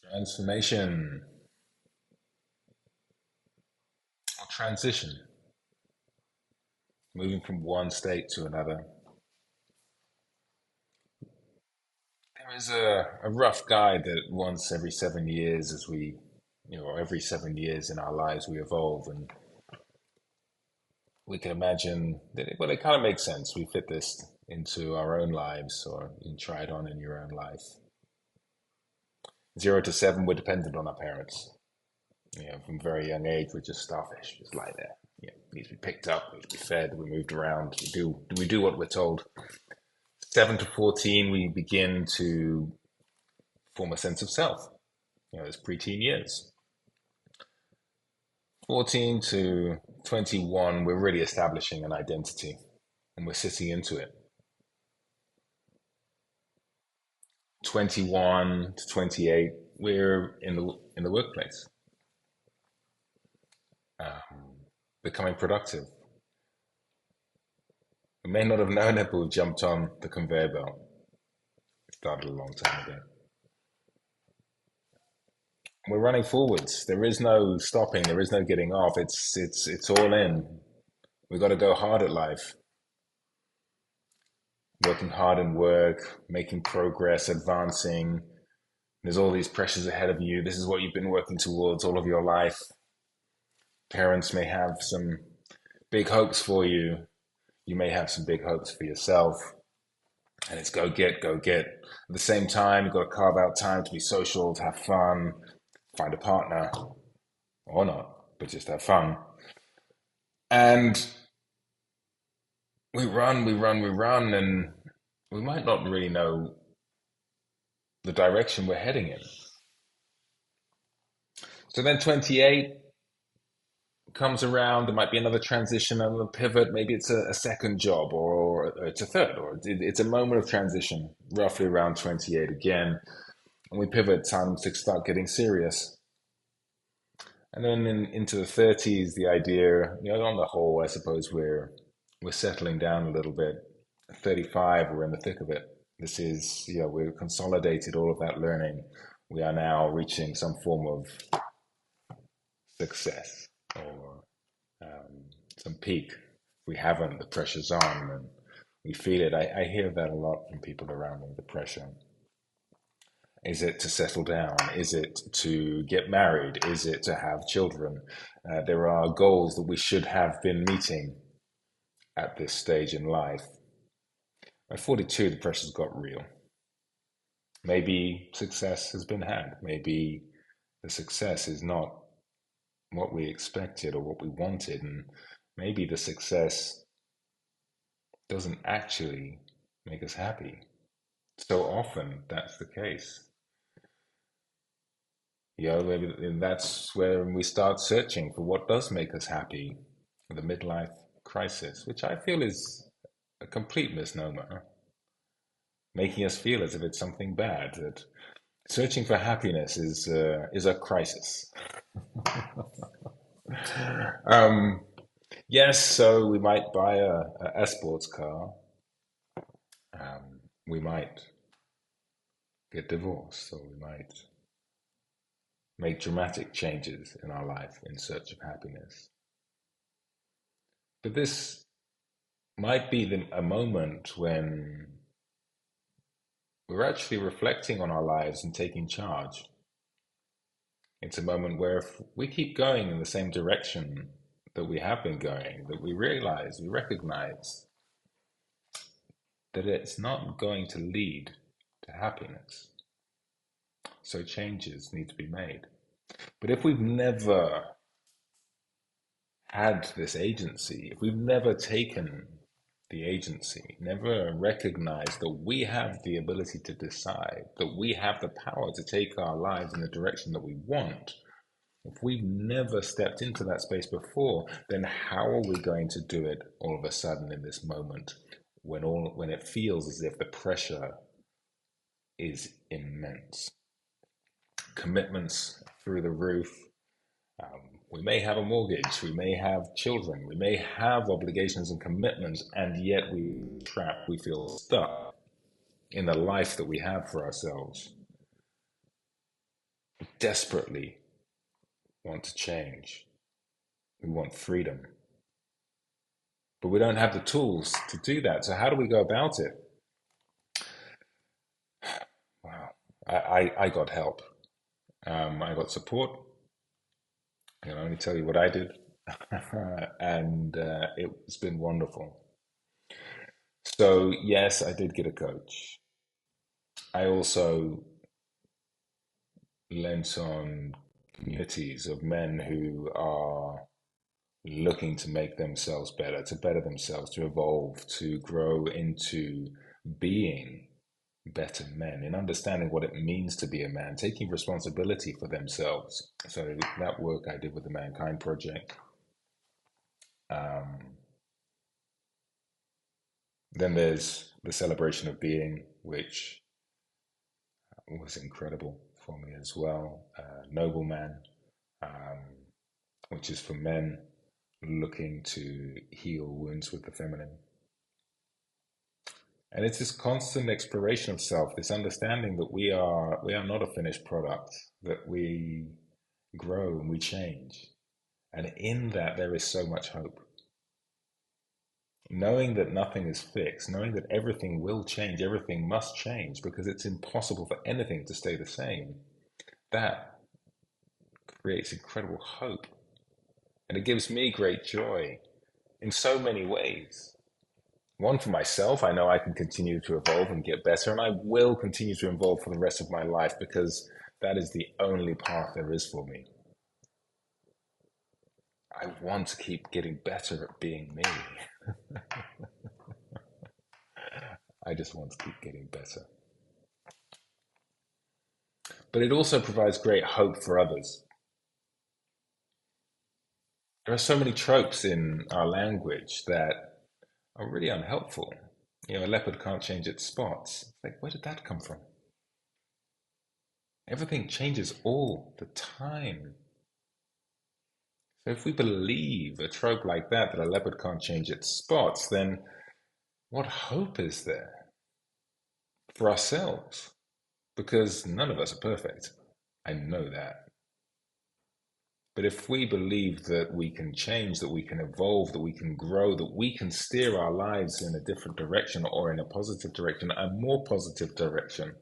Transformation or transition, moving from one state to another. There is a rough guide that once every 7 years, or every 7 years in our lives, we evolve. And we can imagine that, well, it kind of makes sense. We fit this into our own lives, or you can try it on in your own life. 0 to 7, we're dependent on our parents. From a very young age, we're just starfish, just lie there. Need to be picked up, need to be fed, we're moved around. We do what we're told. 7 to 14, we begin to form a sense of self. Those preteen years. 14 to 21, we're really establishing an identity and we're sitting into it. 21 to 28, we're in the workplace, becoming productive. We may not have known it, but we've jumped on the conveyor belt. It started a long time ago. We're running forwards. There is no stopping. There is no getting off. It's all in. We've got to go hard at life. Working hard in work, making progress, advancing. There's all these pressures ahead of you. This is what you've been working towards all of your life. Parents may have some big hopes for you. You may have some big hopes for yourself. And it's go get, go get. At the same time, you've got to carve out time to be social, to have fun, find a partner, or not, but just have fun. And we run, we run, we run, and we might not really know the direction we're heading in. So then 28 comes around, there might be another transition, another pivot, maybe it's a second job or it's a third, or it's a moment of transition, roughly around 28 again. And we pivot, time to start getting serious. And then into the 30s, the idea, on the whole, I suppose we're settling down a little bit. 35, we're in the thick of it. This is, we've consolidated all of that learning. We are now reaching some form of success or some peak. We haven't, the pressure's on and we feel it. I hear that a lot from people around me, the pressure. Is it to settle down? Is it to get married? Is it to have children? There are goals that we should have been meeting at this stage in life. At 42, the pressure's got real. Maybe success has been had. Maybe the success is not what we expected or what we wanted. And maybe the success doesn't actually make us happy. So often that's the case. Maybe that's where we start searching for what does make us happy, the midlife crisis, which I feel is a complete misnomer, making us feel as if it's something bad. That searching for happiness is a crisis. Yes, so we might buy a sports car. We might get divorced, or we might make dramatic changes in our life in search of happiness. But this might be a moment when we're actually reflecting on our lives and taking charge. It's a moment where if we keep going in the same direction that we have been going, that we recognize that it's not going to lead to happiness. So changes need to be made. But if we've never had this agency, if we've never taken the agency, never recognized that we have the ability to decide, that we have the power to take our lives in the direction that we want, if we've never stepped into that space before, then how are we going to do it all of a sudden in this moment when it feels as if the pressure is immense? Commitments through the roof. We may have a mortgage, we may have children, we may have obligations and commitments, and yet we feel stuck in the life that we have for ourselves. desperately want to change. We want freedom, but we don't have the tools to do that. So how do we go about it? Wow. I got help. I got support. I can only tell you what I did. And it's been wonderful. So, yes, I did get a coach. I also lent on communities of men who are looking to make themselves better, to better themselves, to evolve, to grow into being better men, in understanding what it means to be a man, taking responsibility for themselves. So that work I did with the Mankind Project. Um, then there's the Celebration of Being, which was incredible for me as well. Noble Man, um, which is for men looking to heal wounds with the feminine. And it's this constant exploration of self, this understanding that we are not a finished product, that we grow and we change. And in that there is so much hope. Knowing that nothing is fixed, knowing that everything will change, everything must change because it's impossible for anything to stay the same, that creates incredible hope. And it gives me great joy in so many ways. One, for myself, I know I can continue to evolve and get better, and I will continue to evolve for the rest of my life because that is the only path there is for me. I want to keep getting better at being me. I just want to keep getting better. But it also provides great hope for others. There are so many tropes in our language that are really unhelpful. You know, a leopard can't change its spots. It's like, where did that come from? Everything changes all the time. So if we believe a trope like that, that a leopard can't change its spots, then what hope is there for ourselves? Because none of us are perfect. I know that. But if we believe that we can change, that we can evolve, that we can grow, that we can steer our lives in a different direction or in a positive direction, a more positive direction,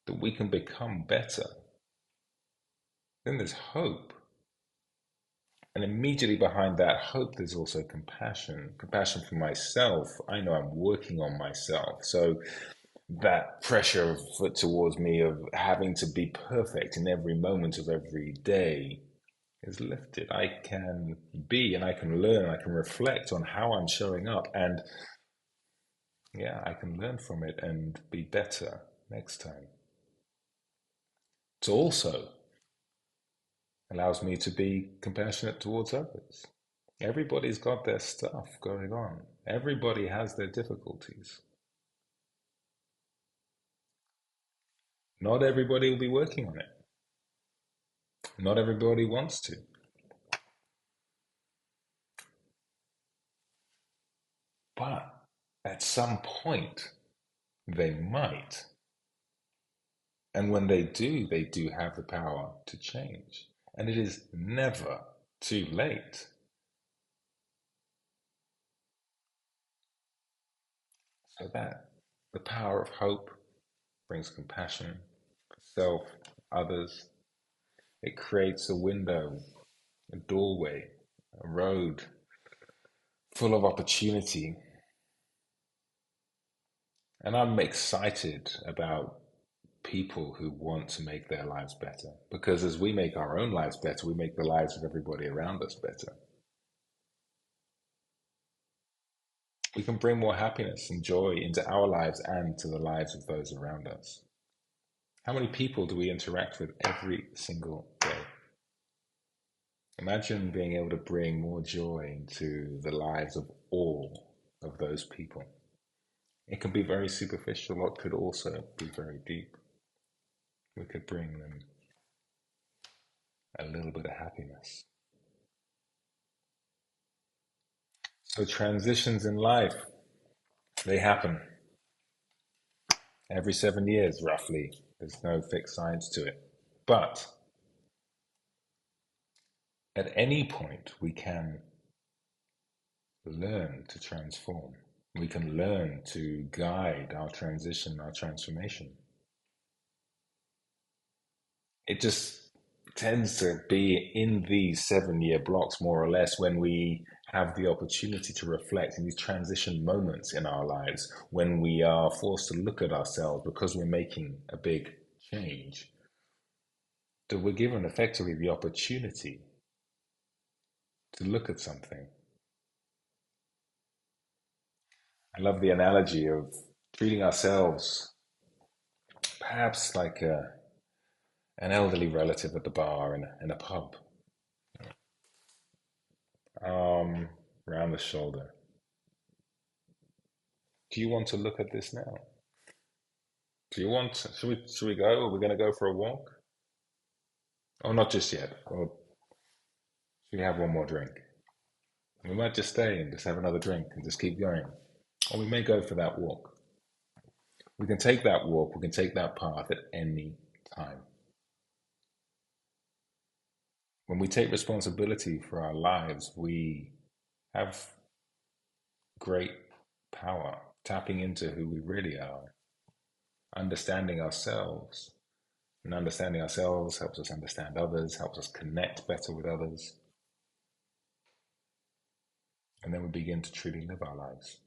that we can become better, then there's hope. And immediately behind that hope, there's also compassion. Compassion for myself. I know I'm working on myself. So that pressure towards me of having to be perfect in every moment of every day is lifted. I can be and I can learn, I can reflect on how I'm showing up. And yeah, I can learn from it and be better next time. It also allows me to be compassionate towards others. Everybody's got their stuff going on. Everybody has their difficulties. Not everybody will be working on it. Not everybody wants to. But at some point, they might. And when they do have the power to change. And it is never too late. So that the power of hope brings compassion for self, others. It creates a window, a doorway, a road full of opportunity. And I'm excited about people who want to make their lives better. Because as we make our own lives better, we make the lives of everybody around us better. We can bring more happiness and joy into our lives and to the lives of those around us. How many people do we interact with every single day? Imagine being able to bring more joy into the lives of all of those people. It can be very superficial, or it could also be very deep. We could bring them a little bit of happiness. So transitions in life, they happen every 7 years, roughly. There's no fixed science to it. But at any point, we can learn to transform. We can learn to guide our transition, our transformation. It just tends to be in these 7 year blocks, more or less, when we have the opportunity to reflect in these transition moments in our lives, when we are forced to look at ourselves because we're making a big change, that we're given effectively the opportunity to look at something. I love the analogy of treating ourselves perhaps like an elderly relative at the bar in a pub, arm round the shoulder. Do you want to look at this now? Do you want? Should we go? Are we going to go for a walk? Oh, not just yet. Or should we have one more drink? We might just stay and just have another drink and just keep going. Or we may go for that walk. We can take that walk. We can take that path at any time. When we take responsibility for our lives, we have great power, tapping into who we really are, understanding ourselves. And understanding ourselves helps us understand others, helps us connect better with others. And then we begin to truly live our lives.